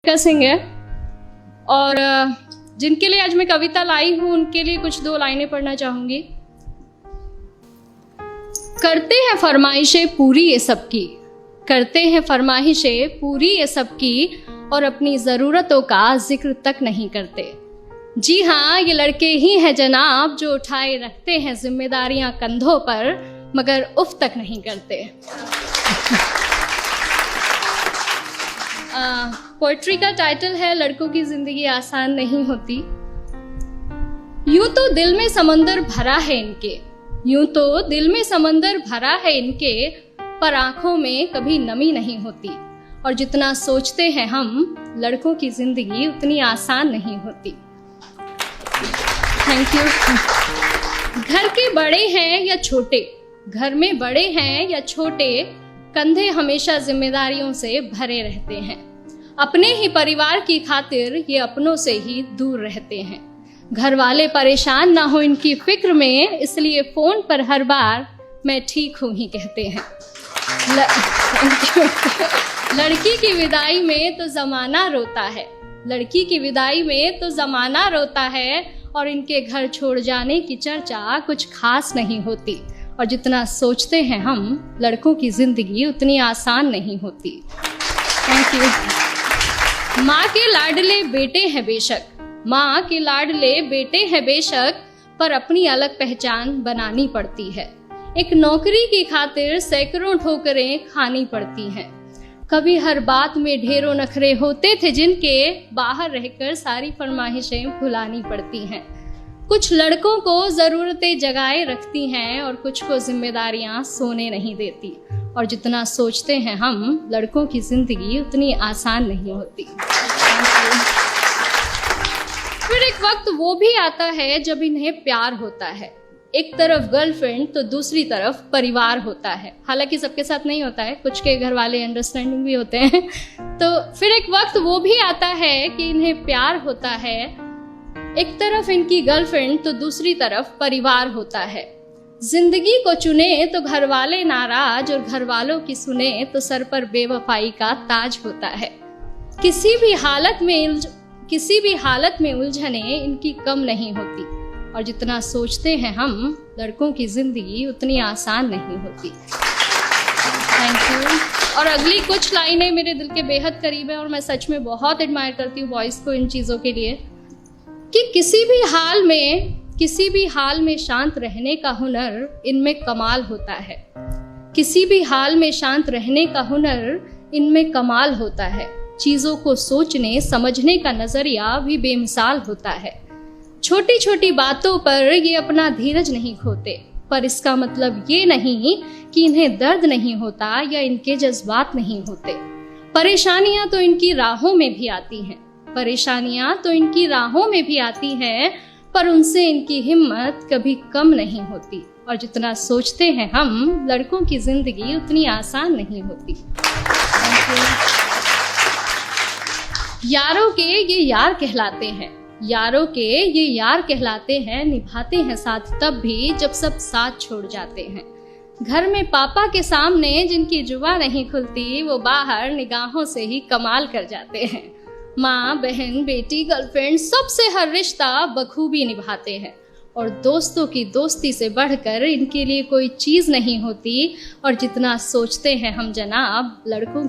मिक्का सिंह है और जिनके लिए आज मैं कविता लाई हूँ उनके लिए कुछ 2 लाइनें पढ़ना चाहूँगी। करते हैं फरमाइशें पूरी ये सबकी, करते हैं फरमाइशें पूरी ये सबकी, और अपनी ज़रूरतों का जिक्र तक नहीं करते। जी हाँ, ये लड़के ही हैं जनाब जो उठाए रखते हैं जिम्मेदारियां कंधों पर, मगर उफ तक नहीं करते। पोइट्री का टाइटल है लड़कों की जिंदगी आसान नहीं होती। यूं तो दिल में समंदर भरा है इनके, यूं तो दिल में समंदर भरा है इनके, पर आंखों में कभी नमी नहीं होती। और जितना सोचते हैं हम, लड़कों की जिंदगी उतनी आसान नहीं होती। Thank you. घर के बड़े हैं या छोटे, घर में बड़े हैं या छोटे, कंधे हमेशा जिम्मेदारियों से भरे रहते हैं। अपने ही परिवार की खातिर ये अपनों से ही दूर रहते हैं। घर वाले परेशान ना हो इनकी फिक्र में, इसलिए फोन पर हर बार मैं ठीक हूँ ही कहते हैं। लड़की की विदाई में तो जमाना रोता है, लड़की की विदाई में तो जमाना रोता है, और इनके घर छोड़ जाने की चर्चा कुछ खास नहीं होती। और जितना सोचते हैं हम, लड़कों की जिंदगी उतनी आसान नहीं होती। Thank you. माँ के लाडले बेटे हैं बेशक, माँ के लाडले बेटे हैं बेशक, पर अपनी अलग पहचान बनानी पड़ती है। एक नौकरी की खातिर सैकड़ों ठोकरें खानी पड़ती हैं। कभी हर बात में ढेरों नखरे होते थे जिनके, बाहर रहकर सारी फरमाइशें भुलानी पड़ती हैं। कुछ लड़कों को ज़रूरतें जगाए रखती हैं और कुछ को जिम्मेदारियां सोने नहीं देती। और जितना सोचते हैं हम, लड़कों की जिंदगी उतनी आसान नहीं होती। फिर एक वक्त वो भी आता है जब इन्हें प्यार होता है। एक तरफ गर्लफ्रेंड तो दूसरी तरफ परिवार होता है। हालांकि सबके साथ नहीं होता है, कुछ के घर वाले अंडरस्टैंडिंग भी होते हैं। तो फिर एक वक्त वो भी आता है कि इन्हें प्यार होता है। एक तरफ इनकी गर्लफ्रेंड तो दूसरी तरफ परिवार होता है। जिंदगी को चुने तो घर वाले नाराज, और घर वालों की सुने तो सर पर बेवफाई का ताज होता है। किसी भी हालत में उलझने इनकी कम नहीं होती। और जितना सोचते हैं हम, लड़कों की जिंदगी उतनी आसान नहीं होती। Thank you. और अगली कुछ लाइनें मेरे दिल के बेहद करीब है और मैं सच में बहुत एडमायर करती हूँ बॉयज़ को इन चीज़ों के लिए, कि किसी भी हाल में शांत रहने का हुनर इनमें कमाल होता है। किसी भी हाल में शांत रहने का हुनर इनमें कमाल होता है। चीज़ों को सोचने समझने का नज़रिया भी बेमिसाल होता है। छोटी छोटी बातों पर ये अपना धीरज नहीं खोते, पर इसका मतलब ये नहीं कि इन्हें दर्द नहीं होता या इनके जज्बात नहीं होते। परेशानियां तो इनकी राहों में भी आती हैं, परेशानियां तो इनकी राहों में भी आती हैं, पर उनसे इनकी हिम्मत कभी कम नहीं होती। और जितना सोचते हैं हम, लड़कों की जिंदगी उतनी आसान नहीं होती। यारों के ये यार कहलाते हैं, यारों के ये यार कहलाते हैं, निभाते हैं साथ तब भी जब सब साथ छोड़ जाते हैं। घर में पापा के सामने जिनकी जुबां नहीं खुलती, वो बाहर निगाहों से ही कमाल कर जाते हैं। माँ, बहन, बेटी, गर्लफ्रेंड, सबसे हर रिश्ता बखूबी निभाते हैं। और दोस्तों की दोस्ती से बढ़कर इनके लिए कोई चीज़ नहीं होती। और जितना सोचते हैं हम जनाब, लड़कों की